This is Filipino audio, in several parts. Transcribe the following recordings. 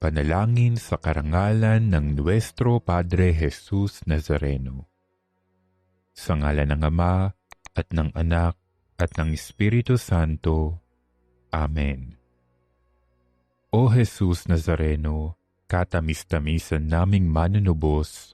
Panalangin sa karangalan ng Nuestro Padre Jesus Nazareno. Sa ngalan ng Ama, at ng Anak, at ng Espiritu Santo. Amen. O Jesus Nazareno, katamis-tamisan naming manunubos,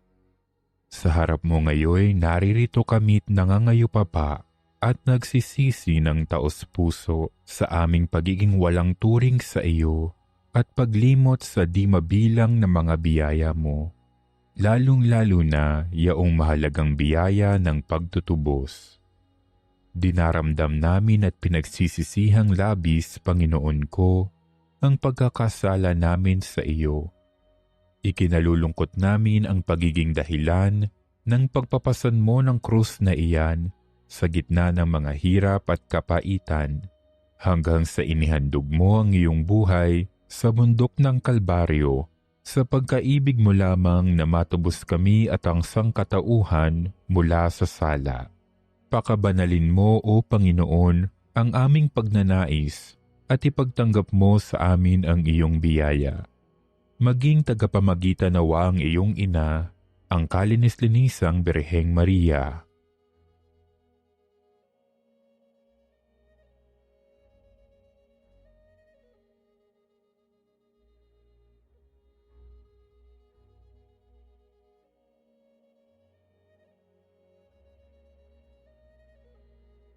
sa harap mo ngayon naririto kami't nangangayupapa at nagsisisi ng taos-puso sa aming pagiging walang turing sa iyo at paglimot sa di mabilang na mga biyaya mo, lalong-lalo na yaong mahalagang biyaya ng pagtutubos. Dinaramdam namin at pinagsisisihang labis, Panginoon ko, ang pagkakasala namin sa iyo. Ikinalulungkot namin ang pagiging dahilan ng pagpapasan mo ng krus na iyan sa gitna ng mga hirap at kapaitan, hanggang sa inihandog mo ang iyong buhay sa bundok ng Kalbaryo, sa pagkaibig mo lamang na matubos kami at ang sangkatauhan mula sa sala. Pakabanalin mo, O Panginoon, ang aming pagnanais at ipagtanggap mo sa amin ang iyong biyaya. Maging tagapamagitan nawa ang iyong ina, ang kalinis-linisang Birheng Maria.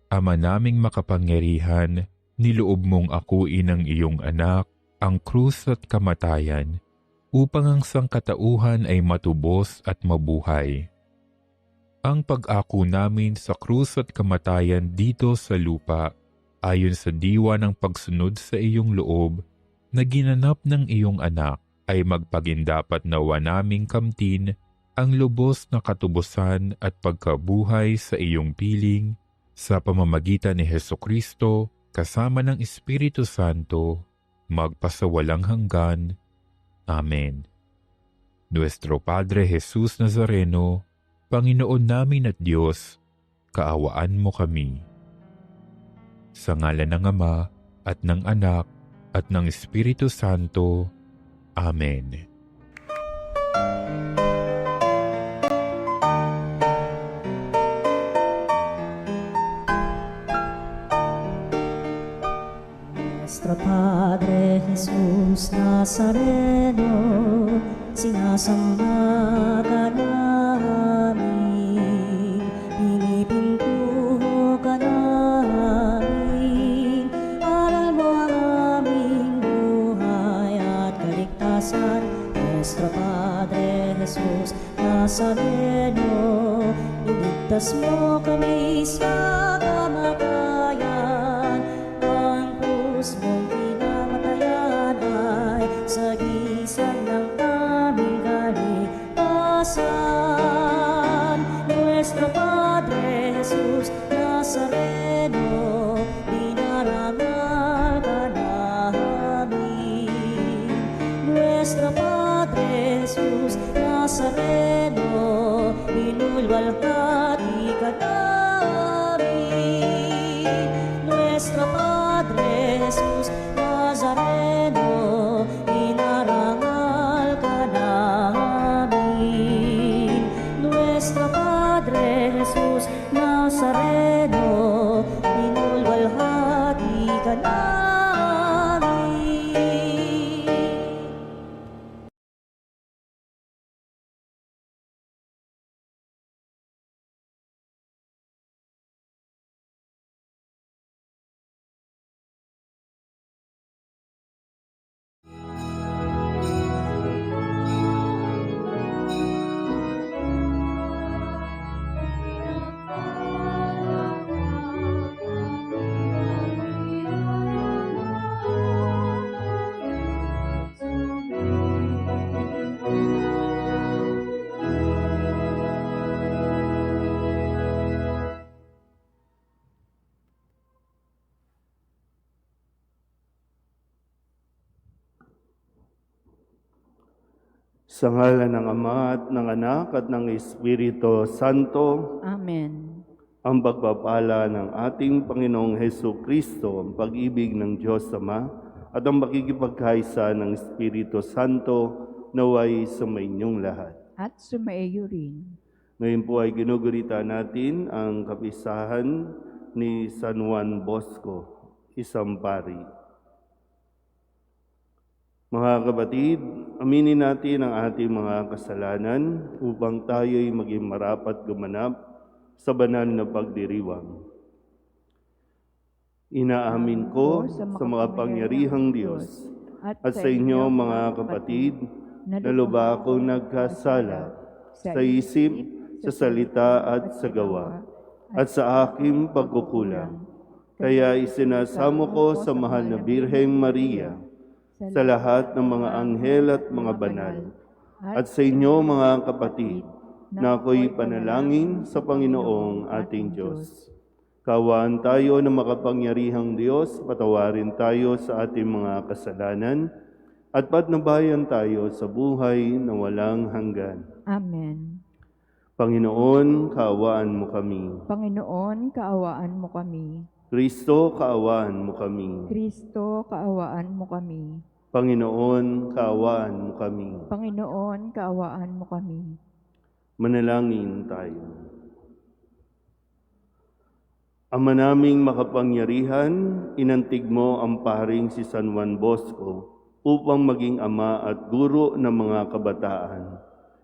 Ama naming makapangyarihan, niloob mong akuin ang iyong anak, ang krus at kamatayan, upang ang sangkatauhan ay matubos at mabuhay. Ang pag-ako namin sa krus at kamatayan dito sa lupa, ayon sa diwa ng pagsunod sa iyong loob, na ginanap ng iyong anak, ay magpagindapat nawa naming kamtin ang lubos na katubusan at pagkabuhay sa iyong piling, sa pamamagitan ni Hesukristo, kasama ng Espiritu Santo, magpasawalang hanggan. Amen. Nuestro Padre Jesus Nazareno, Panginoon namin at Diyos, kaawaan mo kami. Sa ngalan ng Ama, at ng Anak, at ng Espiritu Santo. Amen. Nuestro Padre Jesus Nazareno, sinasamba ka namin, pinipintuho ka namin, aral mo ang aming buhay at kaligtasan. Nuestro Padre Jesus Nazareno, iligtas mo kami sa kamatayan, ang krus mong pinamatayan ay sagisag ng aming kaligtasan. Nuestro Padre Jesus Nazareno, dinarangal ka namin. Nuestro Padre Jesus Nazareno, inulwalhati ka namin. Nuestro Padre Jesus Nazareno, inarangal ka namin. Nuestro Padre Jesus Nazareno, inulwalhati ka namin. Sa ngalan ng Ama at ng Anak at ng Espiritu Santo, Amen. ang pagpapala ng ating Panginoong Hesukristo, ang pag-ibig ng Diyos Ama, at ang makikipagkaisa ng Espiritu Santo naway sumainyong lahat. At sumaiyo rin. Ngayon po ay ginugurita natin ang kapisahan ni San Juan Bosco, isang pari. Mga kapatid, aminin natin ang ating mga kasalanan upang tayo'y maging marapat gumanap sa banal na pagdiriwang. Inaamin ko sa makapangyarihang Diyos at sa inyo mga kapatid na lubha akong nagkasala sa isip, sa salita at sa gawa at sa aking pagkukulang. Kaya isinasamo ko sa mahal na Birheng Maria, sa lahat ng mga anghel at mga banal, at sa inyo mga kapatid, na ako'y panalangin sa Panginoong ating Diyos. Kaawaan tayo ng makapangyarihang Diyos, patawarin tayo sa ating mga kasalanan, at patnubayan tayo sa buhay na walang hanggan. Amen. Panginoon, kaawaan mo kami. Panginoon, kaawaan mo kami. Kristo, kaawaan mo kami. Kristo, kaawaan mo kami. Panginoon, kaawaan mo kami. Panginoon, kaawaan mo kami. Manalangin tayo. Ama naming makapangyarihan, inantig mo ang paring si San Juan Bosco upang maging ama at guro ng mga kabataan.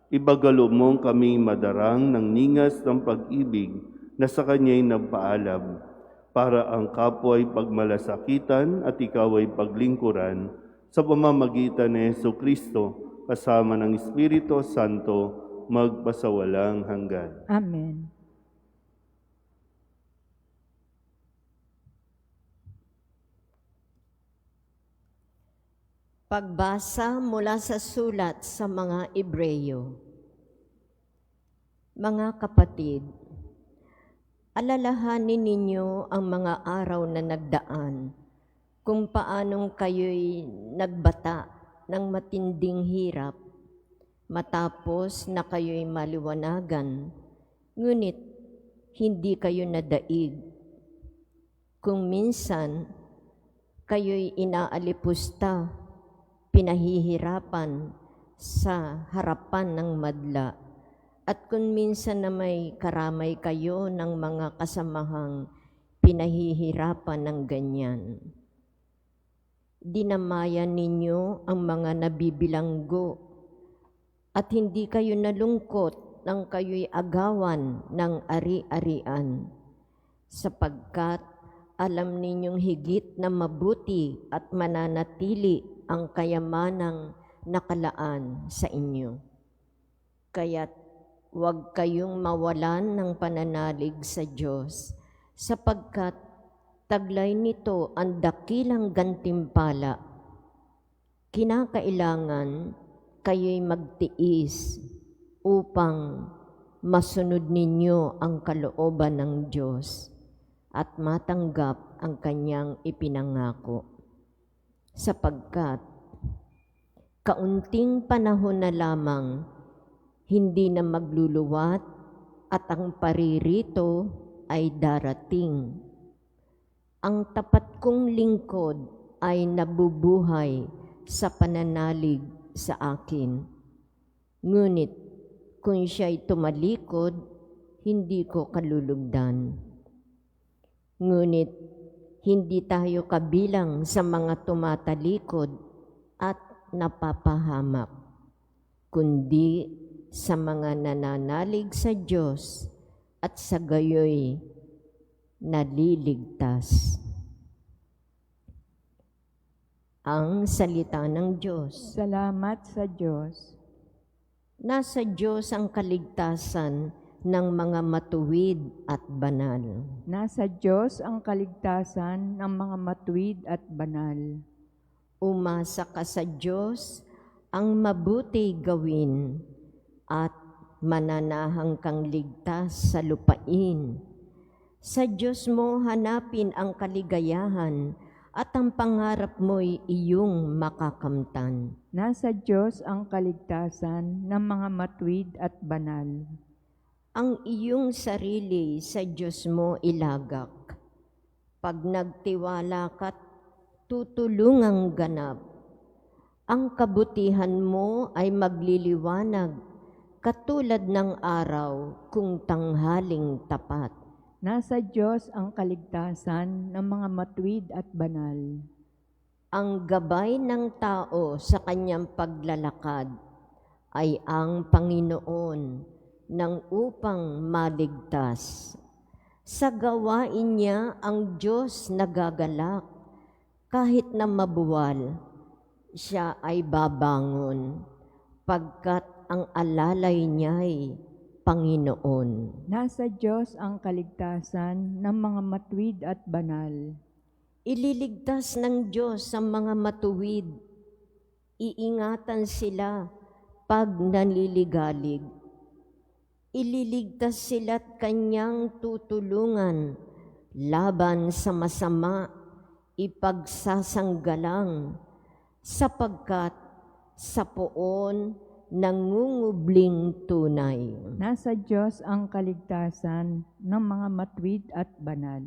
Ibagalo mo kami madarang ng ningas ng pag-ibig na sa kanya'y nagpaalab, para ang kapwa'y pagmalasakitan at ikaw ay paglingkuran sa pamamagitan ni Jesucristo kasama ng Espiritu Santo magpasawalang hanggan. Amen. Pagbasa mula sa sulat sa mga Ebreyo. Mga kapatid, alalahanin ninyo ang mga araw na nagdaan, kung paanong kayo'y nagbata ng matinding hirap, matapos na kayo'y maliwanagan, ngunit hindi kayo nadaig. Kung minsan, kayo'y inaalipusta, pinahihirapan sa harapan ng madla, at kung minsan na may karamay kayo ng mga kasamahang pinahihirapan ng ganyan. Dinamayan ninyo ang mga nabibilanggo at hindi kayo nalungkot nang kayo'y agawan ng ari-arian, sapagkat alam ninyong higit na mabuti at mananatili ang kayamanang nakalaan sa inyo. Kaya't huwag kayong mawalan ng pananalig sa Diyos, sapagkat taglay nito ang dakilang gantimpala. Kinakailangan kayo'y magtiis upang masunod ninyo ang kalooban ng Diyos at matanggap ang kanyang ipinangako. Sapagkat kaunting panahon na lamang, hindi na magluluwat at ang paririto ay darating. Ang tapat kong lingkod ay nabubuhay sa pananalig sa akin. Ngunit kung siya'y tumalikod, hindi ko kalulugdan. Ngunit hindi tayo kabilang sa mga tumatalikod at napapahamak, kundi sa mga nananalig sa Diyos at sa gayoy naliligtas. Ang salita ng Diyos. Salamat sa Diyos. Nasa Diyos ang kaligtasan ng mga matuwid at banal. Nasa Diyos ang kaligtasan ng mga matuwid at banal. Umasa ka sa Diyos ang mabuti gawin at mananahang kang ligtas sa lupain. Sa Diyos mo hanapin ang kaligayahan at ang pangarap mo'y iyong makakamtan. Nasa Diyos ang kaligtasan ng mga matuwid at banal. Ang iyong sarili sa Diyos mo ilagak. Pag nagtiwala ka't tutulungang ganap. Ang kabutihan mo ay magliliwanag, katulad ng araw kung tanghaling tapat. Nasa Diyos ang kaligtasan ng mga matuwid at banal. Ang gabay ng tao sa kanyang paglalakad ay ang Panginoon nang upang maligtas. Sa gawain niya ang Diyos nagagalak, kahit na mabuwal, siya ay babangon, pagkat ang alalay niya'y Panginoon. Nasa Diyos ang kaligtasan ng mga matuwid at banal. Ililigtas ng Diyos ang mga matuwid. Iingatan sila pag nanliligalig. Ililigtas sila't kanyang tutulungan laban sa masama, ipagsasanggalang, sapagkat sa poon nangungubling tunay. Nasa Diyos ang kaligtasan ng mga matuwid at banal.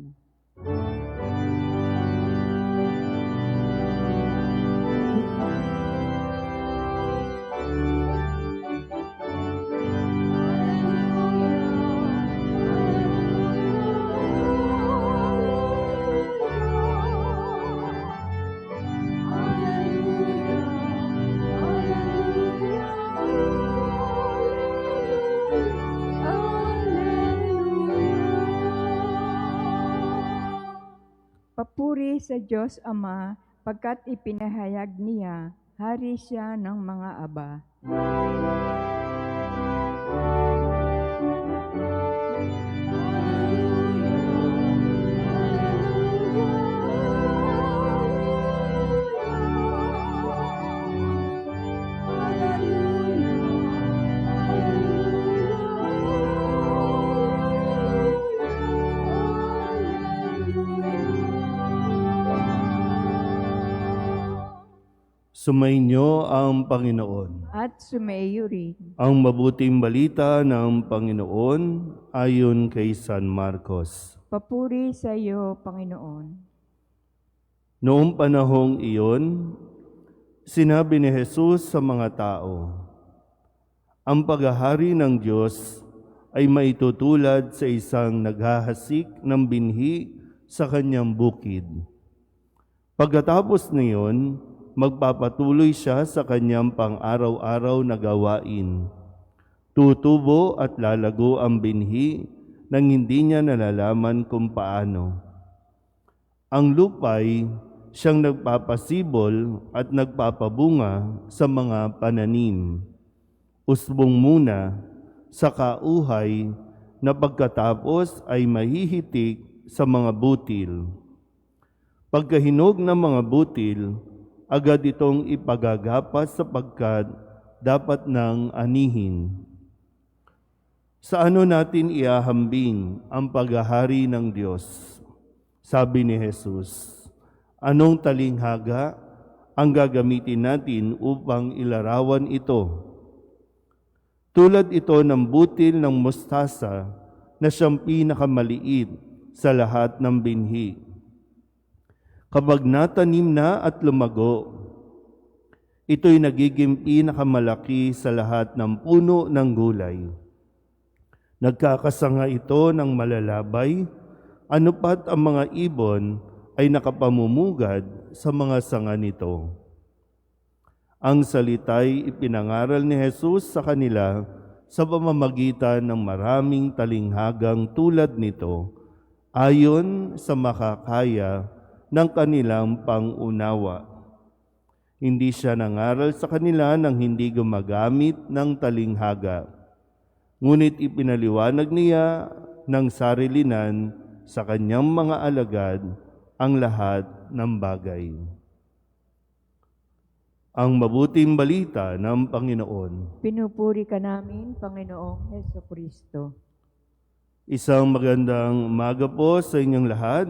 Papuri sa Diyos Ama, pagkat ipinahayag niya, hari siya ng mga aba. Sumainyo ang Panginoon. At sumaiyo rin. Ang mabuting balita ng Panginoon ayon kay San Marcos. Papuri sa iyo, Panginoon. Noong panahong iyon, sinabi ni Jesus sa mga tao, ang paghahari ng Diyos ay maitutulad sa isang naghahasik ng binhi sa kanyang bukid. Pagkatapos niyon, magpapatuloy siya sa kanyang pang-araw-araw na gawain. Tutubo at lalago ang binhi nang hindi niya nalalaman kung paano. Ang lupay siyang nagpapasibol at nagpapabunga sa mga pananim. Usbong muna, saka uhay, na pagkatapos ay mahihitik sa mga butil. Pagkahinog ng mga butil, agad itong ipagagapas sapagkat dapat nang anihin. Sa ano natin iahambing ang paghahari ng Diyos? Sabi ni Jesus, anong talinghaga ang gagamitin natin upang ilarawan ito? Tulad ito ng butil ng mustasa na siyang pinakamaliit sa lahat ng binhi. Kapag natanim na at lumago, ito'y nagiging pinakamalaki sa lahat ng puno ng gulay. Nagkakasanga ito ng malalabay, ano pat ang mga ibon ay nakapamumugad sa mga sanga nito. Ang salita'y ipinangaral ni Jesus sa kanila sa pamamagitan ng maraming talinghagang tulad nito, ayon sa makakaya ng kanilang pangunawa. Hindi siya nangaral sa kanila nang hindi gumagamit ng talinghaga, ngunit ipinaliwanag niya ng sarilinan sa kanyang mga alagad ang lahat ng bagay. Ang mabuting balita ng Panginoon. Pinupuri ka namin, Panginoong Hesukristo. Isang magandang umaga po sa inyong lahat.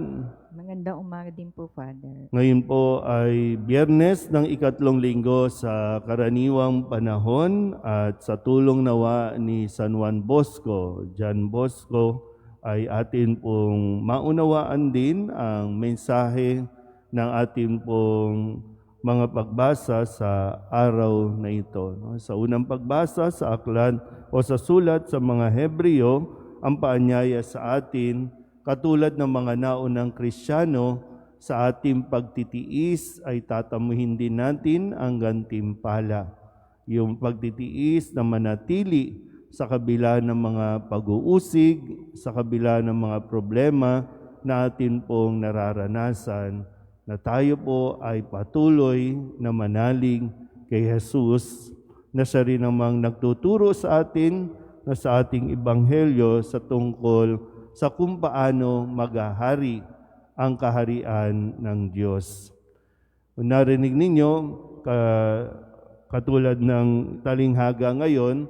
Magandang umaga din po, Father. Ngayon po ay Biyernes ng ikatlong linggo sa karaniwang panahon at sa tulong nawa ni San Juan Bosco, John Bosco, ay atin pong maunawaan din ang mensahe ng ating pong mga pagbasa sa araw na ito. Sa unang pagbasa sa aklat o sa sulat sa mga Hebreo, ang paanyaya sa atin, katulad ng mga naunang Kristiyano, sa ating pagtitiis ay tatamuhin din natin ang gantimpala. Yung pagtitiis na manatili sa kabila ng mga pag-uusig, sa kabila ng mga problema na atin pong nararanasan, na tayo po ay patuloy na manalig kay Jesus, na siya rin namang nagtuturo sa atin na sa ating ebanghelyo sa tungkol sa kung paano maghahari ang kaharian ng Diyos. Narinig ninyo, katulad ng talinghaga ngayon,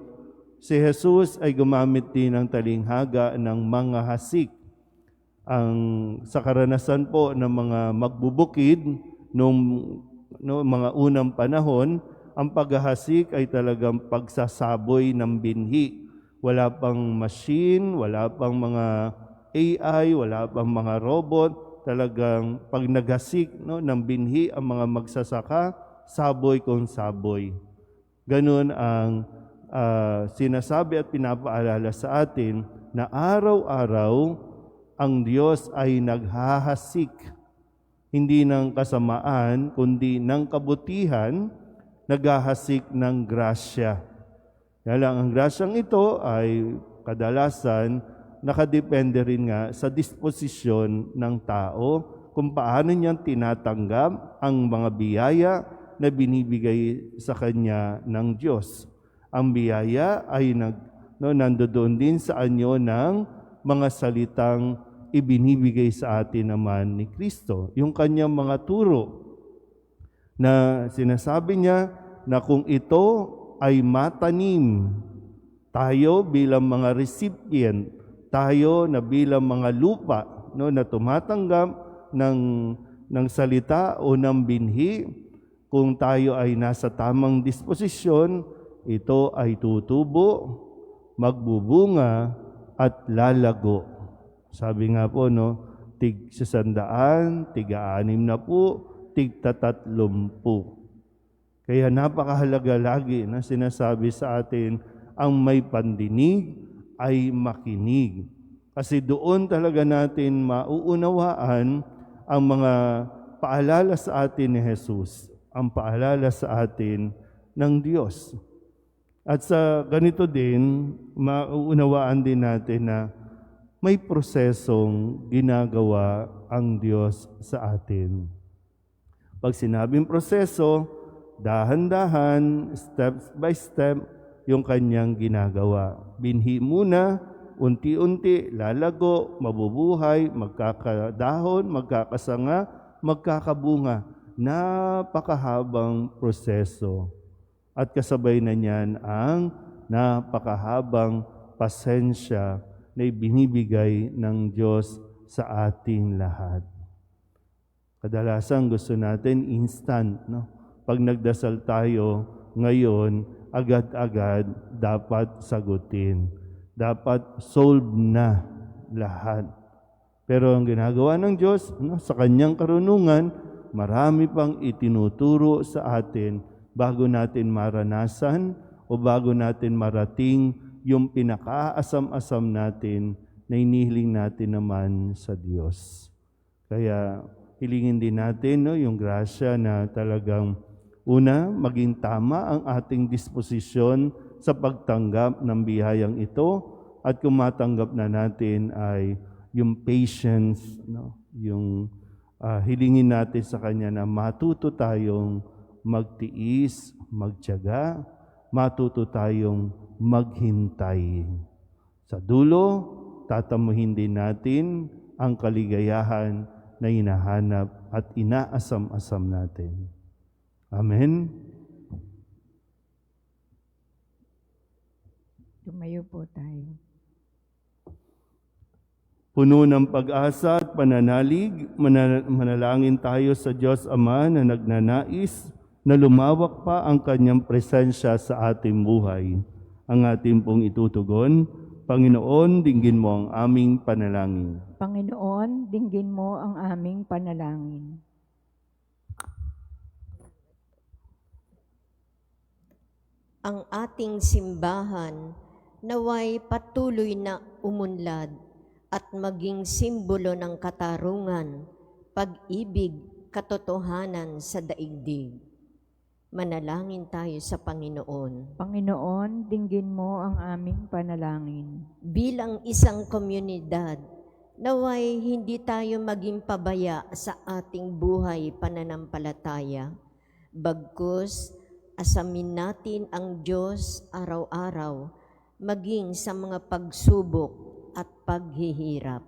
si Jesus ay gumamit din ng talinghaga ng mga hasik. Sa karanasan po ng mga magbubukid noong mga unang panahon, ang paghahasik ay talagang pagsasaboy ng binhi. Wala pang machine, wala pang mga AI, wala pang mga robot. Talagang pag naghasik ng binhi ang mga magsasaka, saboy kung saboy. Ganun ang sinasabi at pinapaalala sa atin na araw-araw ang Diyos ay naghahasik, hindi ng kasamaan, kundi ng kabutihan, naghahasik ng grasya. Kaya lang, ang grasyang ito ay kadalasan nakadepende rin nga sa disposisyon ng tao kung paano niyang tinatanggap ang mga biyaya na binibigay sa kanya ng Diyos. Ang biyaya ay nandoon din sa anyo ng mga salitang ibinibigay sa atin naman ni Kristo. Yung kanyang mga turo na sinasabi niya na kung ito ay matanim, tayo bilang mga recipient, tayo na bilang mga lupa na tumatanggap ng salita o ng binhi, kung tayo ay nasa tamang disposisyon, ito ay tutubo, magbubunga, at lalago. Sabi nga po, tig 100, tig 60, tig 30. Kaya napakahalaga lagi na sinasabi sa atin, ang may pandinig ay makinig. Kasi doon talaga natin mauunawaan ang mga paalala sa atin ni Jesus, ang paalala sa atin ng Diyos. At sa ganito din, mauunawaan din natin na may prosesong ginagawa ang Diyos sa atin. Pag sinabing proseso, dahan-dahan, step by step, yung kanyang ginagawa. Binhi muna, unti-unti, lalago, mabubuhay, magkakadahon, magkakasanga, magkakabunga. Napakahabang proseso. At kasabay na niyan ang napakahabang pasensya na ibinibigay ng Diyos sa ating lahat. Kadalasan gusto natin instant, Pag nagdasal tayo ngayon, agad-agad dapat sagutin. Dapat solve na lahat. Pero ang ginagawa ng Diyos, sa kanyang karunungan, marami pang itinuturo sa atin bago natin maranasan o bago natin marating yung pinakaasam-asam natin na inihiling natin naman sa Diyos. Kaya hilingin din natin yung grasya na talagang una, maging tama ang ating disposisyon sa pagtanggap ng biyayang ito, at kung matanggap na natin ay yung patience, yung hilingin natin sa Kanya na matuto tayong magtiis, magtiyaga, matuto tayong maghintay. Sa dulo, tatamuhin din natin ang kaligayahan na hinahanap at inaasam-asam natin. Amen. Tumayo po tayo. Puno ng pag-asa at pananalig, manalangin tayo sa Diyos Ama na nagnanais na lumawak pa ang Kanyang presensya sa ating buhay. Ang ating pong itutugon, Panginoon, dinggin mo ang aming panalangin. Panginoon, dinggin mo ang aming panalangin. Ang ating simbahan naway patuloy na umunlad at maging simbolo ng katarungan, pag-ibig, katotohanan sa daigdig. Manalangin tayo sa Panginoon. Panginoon, dinggin mo ang aming panalangin. Bilang isang komunidad, naway hindi tayo maging pabaya sa ating buhay pananampalataya. Bagkus, asamin natin ang Diyos araw-araw, maging sa mga pagsubok at paghihirap.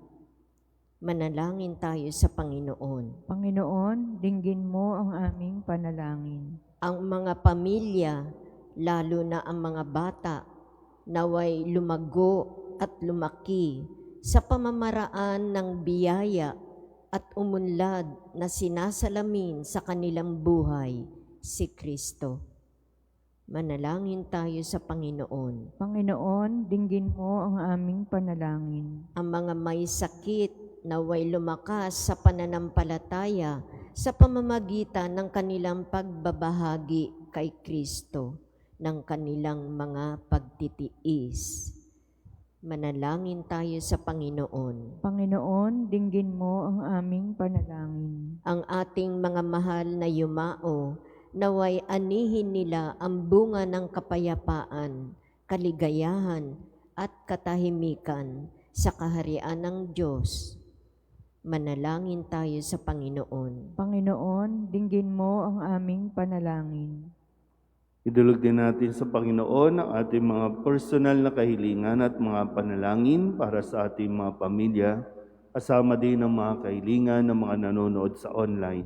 Manalangin tayo sa Panginoon. Panginoon, dinggin mo ang aming panalangin. Ang mga pamilya, lalo na ang mga bata, naway lumago at lumaki sa pamamaraan ng biyaya at umunlad na sinasalamin sa kanilang buhay si Kristo. Manalangin tayo sa Panginoon. Panginoon, dinggin mo ang aming panalangin. Ang mga may sakit naway lumakas sa pananampalataya sa pamamagitan ng kanilang pagbabahagi kay Kristo ng kanilang mga pagtitiis. Manalangin tayo sa Panginoon. Panginoon, dinggin mo ang aming panalangin. Ang ating mga mahal na yumao, naway anihin nila ang bunga ng kapayapaan, kaligayahan at katahimikan sa kaharian ng Diyos. Manalangin tayo sa Panginoon. Panginoon, dinggin mo ang aming panalangin. Idulog din natin sa Panginoon ang ating mga personal na kahilingan at mga panalangin para sa ating mga pamilya, kasama din ang mga kahilingan ng mga nanonood sa online.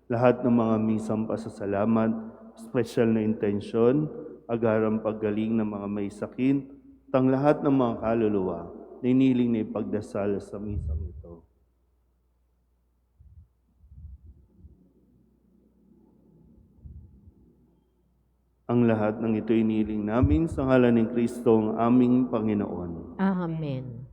Lahat ng mga misang pasasalamat, special na intensyon, agarang paggaling ng mga may sakit, tang lahat ng mga kaluluwa, niniling na ipagdasal sa misang ito. Ang lahat ng ito iniling namin sa ngalan ni Kristo ang aming Panginoon. Amen.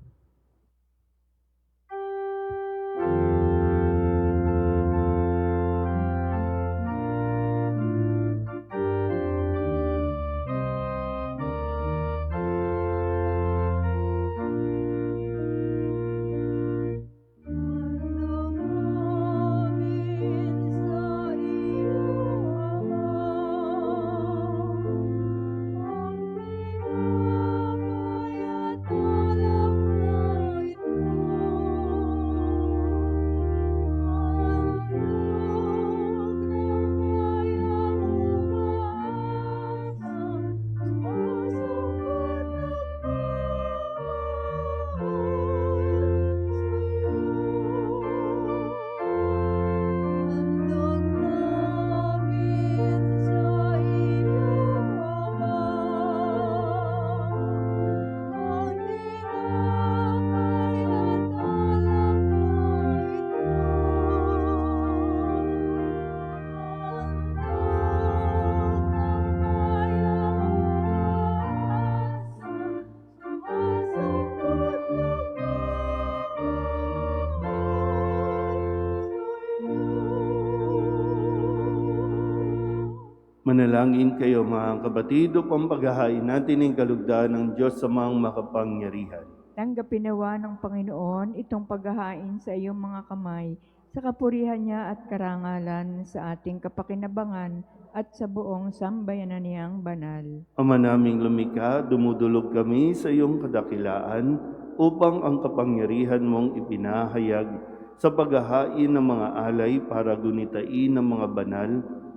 Manalangin kayo mga kapatid upang paghahain natin ang kalugdan ng Diyos sa mga makapangyarihan. Tanggapin nawa ng Panginoon itong paghahain sa iyong mga kamay, sa kapurihan niya at karangalan sa ating kapakinabangan at sa buong sambayanan niyang banal. Ama naming lumikha, dumudulog kami sa iyong kadakilaan upang ang kapangyarihan mong ipinahayag sa paghahain ng mga alay para gunitain ng mga banal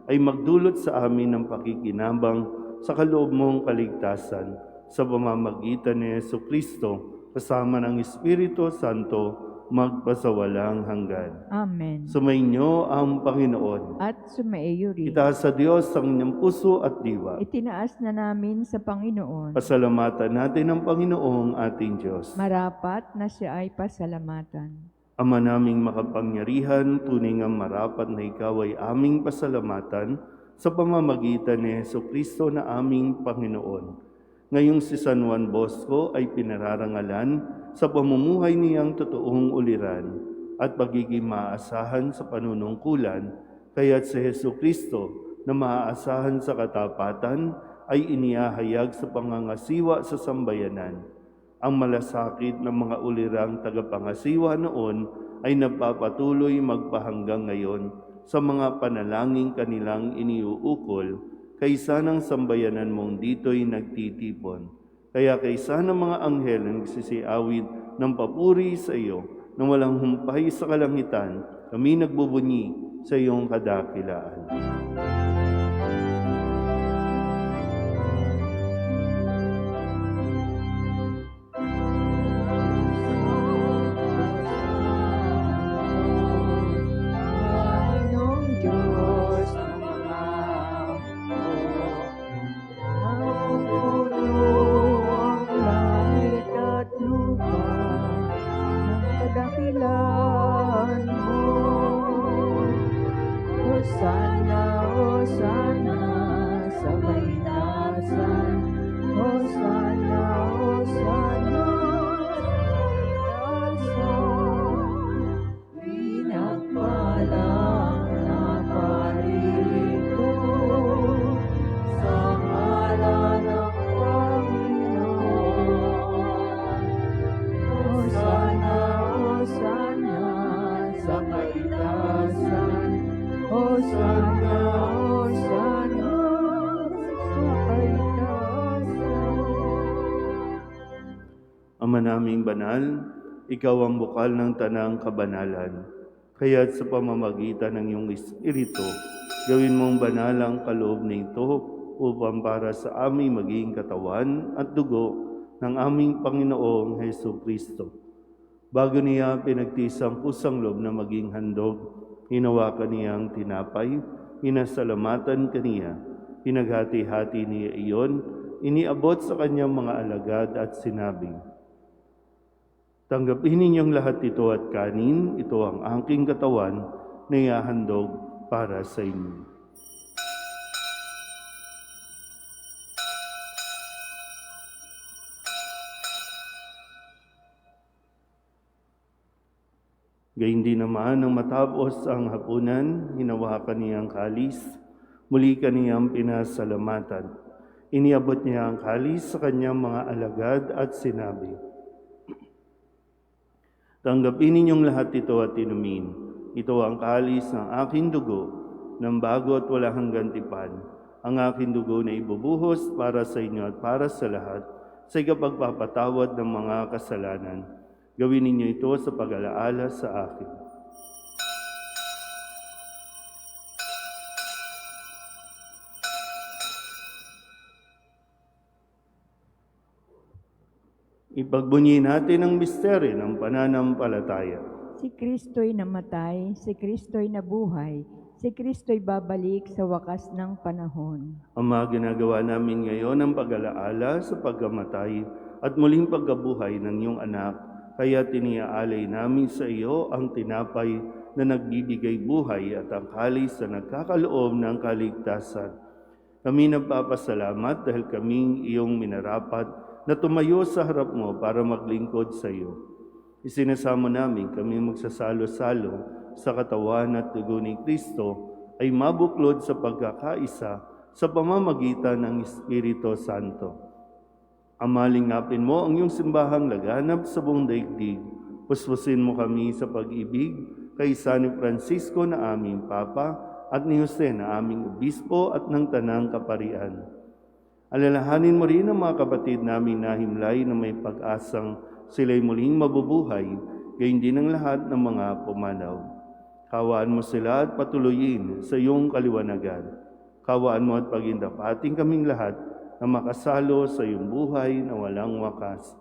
ay magdulot sa amin ng pakikinabang sa kaloob mong kaligtasan sa pamamagitan ni Jesucristo kasama ng Espiritu Santo magpasawalang hanggan. Amen. Sumainyo ang Panginoon. At sumaiyo rin. Itaas sa Diyos ang inyong puso at diwa. Itinaas na namin sa Panginoon. Pasalamatan natin ang Panginoong ating Diyos. Marapat na siya ay pasalamatan. Ama naming makapangyarihan, tunay ngang marapat na ikaw ay aming pasalamatan sa pamamagitan ni Jesucristo na aming Panginoon. Ngayong si San Juan Bosco ay pinararangalan sa pamumuhay niyang totoong uliran at pagiging maaasahan sa panunungkulan, kaya't si Jesucristo na maaasahan sa katapatan ay inihahayag sa pangangasiwa sa sambayanan. Ang malasakit ng mga ulirang tagapangasiwa noon ay nagpapatuloy magpahanggang ngayon sa mga panalangin kanilang iniuukol, kaysa ng sambayanan mong dito'y nagtitipon. Kaya kaysa ng mga anghel na nagsisiawit ng papuri sa iyo, na walang humpay sa kalangitan, kami nagbubunyi sa iyong kadakilaan. Panginoong Diyos ng mga napupuno ang langit at lupa ng kadakilaan mo. Hosana, Hosana sa may tasan. Hosana, Hosana sa may tasan. Pinagpalang na paririto sa ngalan ng Panginoon. Hosana, Hosana sa kaitaasan. Hosana, Hosana sa kaitaasan. Ama naming banal, ikaw ang bukal ng tanang kabanalan. Kaya't sa pamamagitan ng iyong Espiritu, gawin mong banal ang kaloob nito upang para sa aming maging katawan at dugo ng aming Panginoong Hesus Kristo. Bago niya pinagtiis ang pusang loob na maging handog, hinawakan niyang tinapay, inasalamatan kaniya, pinaghati-hati niya iyon, iniabot sa kanyang mga alagad at sinabi, "Tanggapin ninyong lahat ito at kanin, ito ang aking katawan na ihahandog para sa inyo." Gayun din naman nang matapos ang hapunan, hinawakan niya ang kalis, muli kaniyang pinasalamatan. Iniabot niya ang kalis sa kanyang mga alagad at sinabi, "Tanggapin ninyong lahat ito at inumin. Ito ang kalis ng aking dugo, ng bago at walang hanggang tipan. Ang aking dugo na ibubuhos para sa inyo at para sa lahat, sa ikapagpapatawad ng mga kasalanan. Gawin ninyo ito sa pag-alaala sa akin." Ipagbunyi natin ang misteryo ng pananampalataya. Si Kristo'y namatay, si Kristo'y nabuhay, si Kristo'y babalik sa wakas ng panahon. Ama, ginagawa namin ngayon ang pag-alaala sa pagkamatay at muling pagkabuhay ng iyong anak, kaya tiniaalay namin sa iyo ang tinapay na nagbibigay buhay at ang kalis na nagkakaloob ng kaligtasan. Kami nagpapasalamat dahil kaming iyong minarapat na tumayo sa harap mo para maglingkod sa iyo. Isinasamo namin kami magsasalo-salo sa katawan at dugo ni Kristo ay mabuklod sa pagkakaisa sa pamamagitan ng Espiritu Santo. Ama, lingapin mo ang iyong simbahang laganap sa buong daigdig. Puspusin mo kami sa pag-ibig kay San Francisco na aming Papa at ni Jose na aming Obispo at ng Tanang Kaparian. Alalahanin mo rin ang mga kapatid naming nahimlay na may pag-asang sila'y muling mabubuhay, gayon din ang lahat ng mga pumanaw. Kawaan mo sila at patuloyin sa iyong kaliwanagan. Kawaan mo at pagindapating kaming lahat na makasalo sa iyong buhay na walang wakas.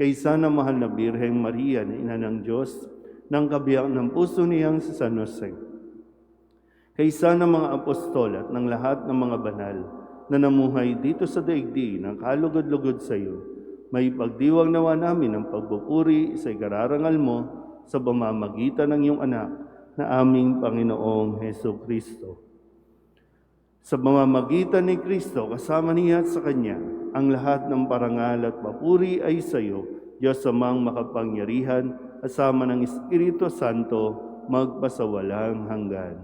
Kaysa na mahal na Birheng Maria na Ina ng Diyos, ng kabiyak ng puso niyang si San Jose. Kaysa ng mga apostol at ng lahat ng mga banal na namuhay dito sa daigdig ng kalugod-lugod sa iyo, may pagdiwang nawa namin ang pagpupuri sa ikararangal mo sa pamamagitan ng iyong anak na aming Panginoong Hesus Kristo. Sa pamamagitan ni Kristo, kasama niya at sa Kanya, ang lahat ng parangal at papuri ay sa iyo, Diyos Amang makapangyarihan, kasama ng Espiritu Santo, magpasawalang hanggan.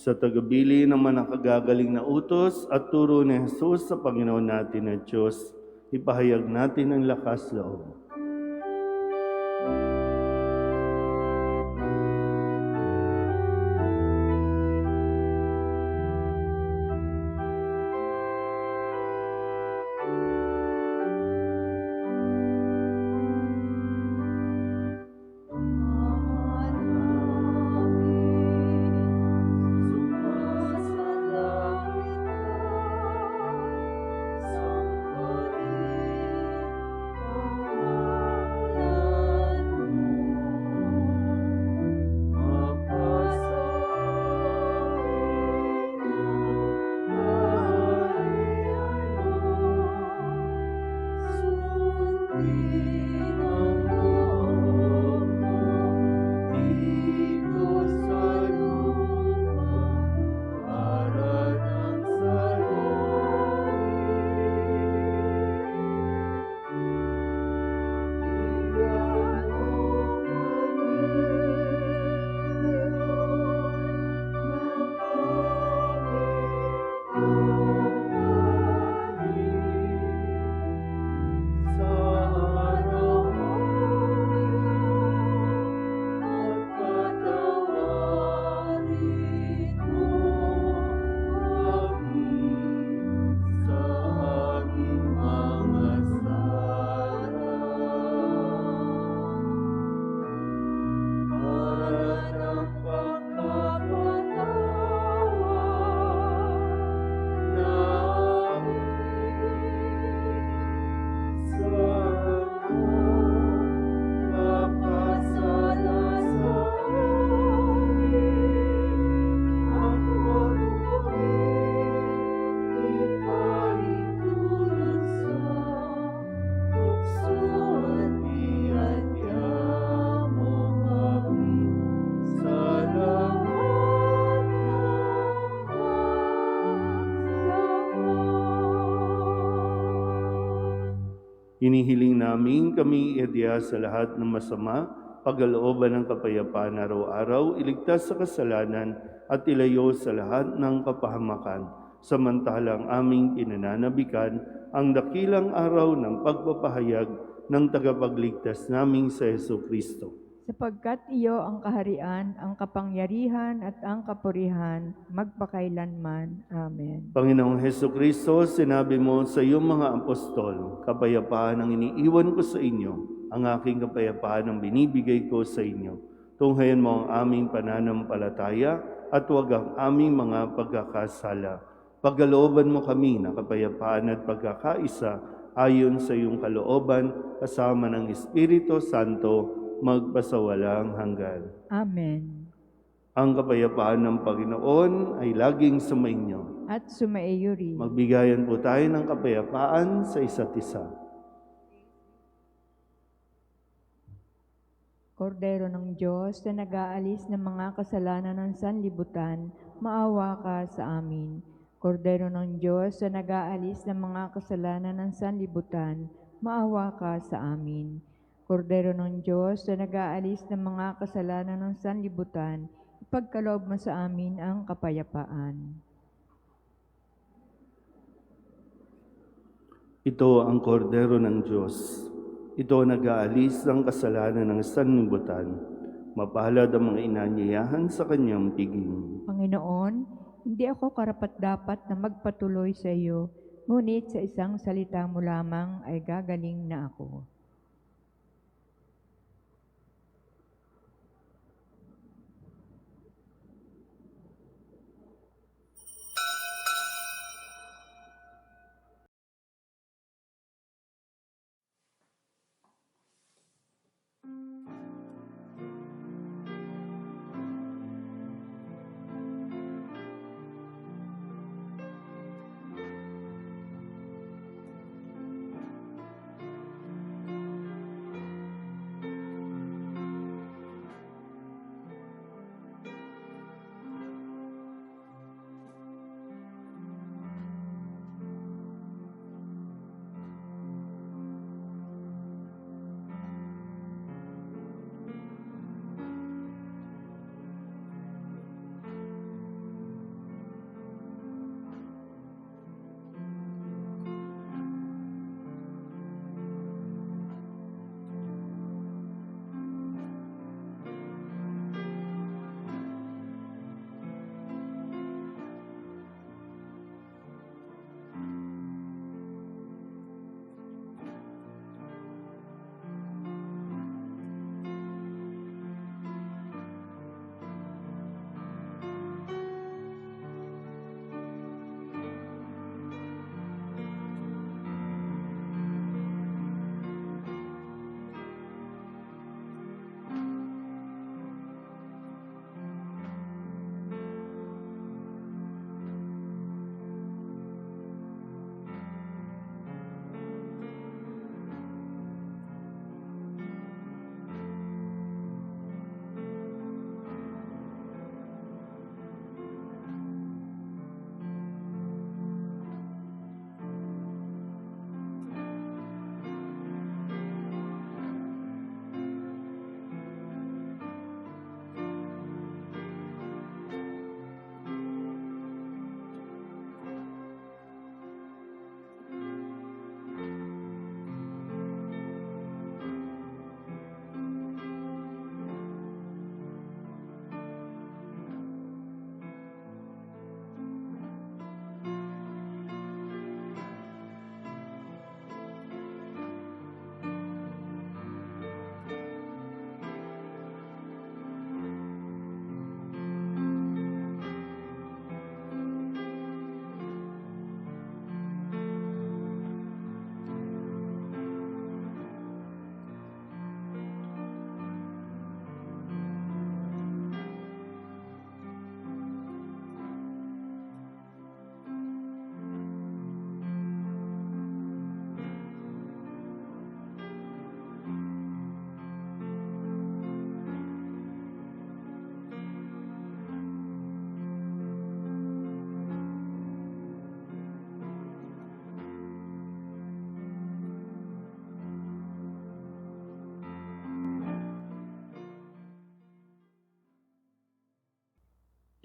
sa tagabili ng mga nakagagaling na utos at turo ni Jesus sa Panginoon natin na Diyos, ipahayag natin ang lakas loob. Hinihiling namin kami iadya sa lahat ng masama, pagkalooban ng kapayapaan araw-araw, iligtas sa kasalanan at ilayo sa lahat ng kapahamakan. Samantalang aming pinananabikan ang dakilang araw ng pagpapahayag ng tagapagligtas naming sa Jesucristo. Sapagkat iyo ang kaharian, ang kapangyarihan at ang kapurihan, magpakailanman. Amen. Panginoong Jesucristo, sinabi mo sa iyong mga apostol, kapayapaan ang iniiwan ko sa inyo, ang aking kapayapaan ang binibigay ko sa inyo. Tunghayan mo ang aming pananampalataya at huwag ang aming mga pagkakasala. Pagkalooban mo kami na kapayapaan at pagkakaisa ayon sa iyong kalooban, kasama ng Espiritu Santo, magpasawalang hanggan. Amen. Ang kapayapaan ng Panginoon ay laging sumainyo. At sumaiyo rin. Magbigayan po tayo ng kapayapaan sa isa't isa. Kordero ng Diyos na nag-aalis ng mga kasalanan ng sanlibutan, maawa ka sa amin. Kordero ng Diyos na nag-aalis ng mga kasalanan ng sanlibutan, maawa ka sa amin. Kordero ng Diyos na nag-aalis ng mga kasalanan ng sanlibutan, ipagkaloob mo sa amin ang kapayapaan. Ito ang kordero ng Diyos. Ito nag-aalis ng kasalanan ng sanlibutan. Mapalad ang mga inanyayahan sa kanyang piging. Panginoon, hindi ako karapat-dapat na magpatuloy sa iyo, ngunit sa isang salita mo lamang ay gagaling na ako.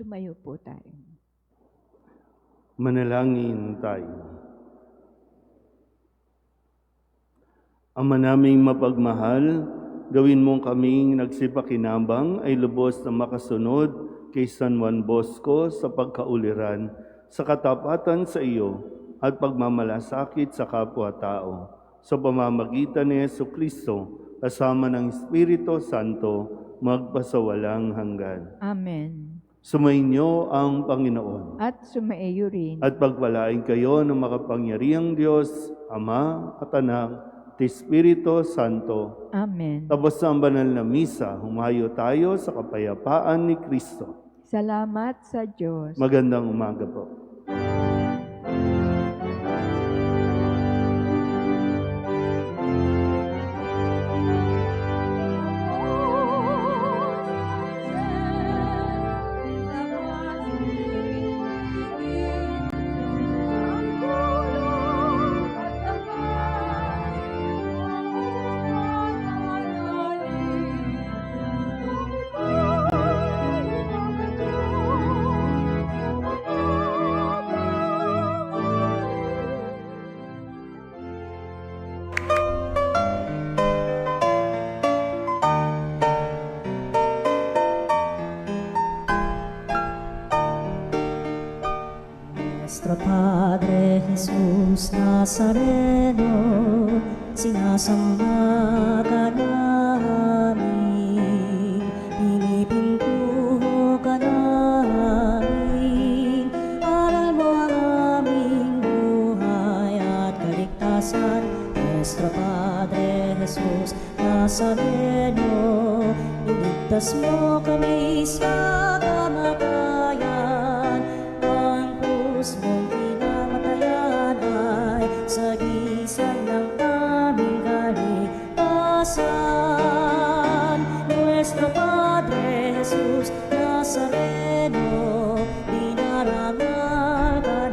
Tumayo po tayo. Manalangin tayo. Ama naming mapagmahal, gawin mong kaming nagsipakinabang ay lubos na makasunod kay San Juan Bosco sa pagkauliran, sa katapatan sa iyo at pagmamalasakit sa kapwa-tao. Sa pamamagitan ni Jesucristo, kasama ng Espiritu Santo, magpasawalang hanggan. Amen. Sumainyo ang Panginoon. At sumaiyo rin. At pagpalain kayo ng makapangyarihang Diyos, Ama at Anak, at Espiritu Santo. Amen. Tapos ang banal na misa, humayo tayo sa kapayapaan ni Kristo. Salamat sa Diyos. Magandang umaga po. Nuestro Padre Jesus Nazareno, sinasamba ka namin, pinipintuho ka namin, aral mo ang aming buhay at kaligtasan. Nuestro Padre Jesus Nazareno, iligtas mo kami sa kamatayan, ang krus mong pinamatayan ay sagisag ng aming kaligtasan. Nuestro Padre Jesus Nazareno, dinarangal ka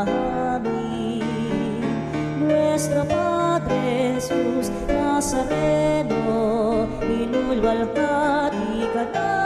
namin. Nuestro Padre Jesus Nazareno, inulwalhati ka namin.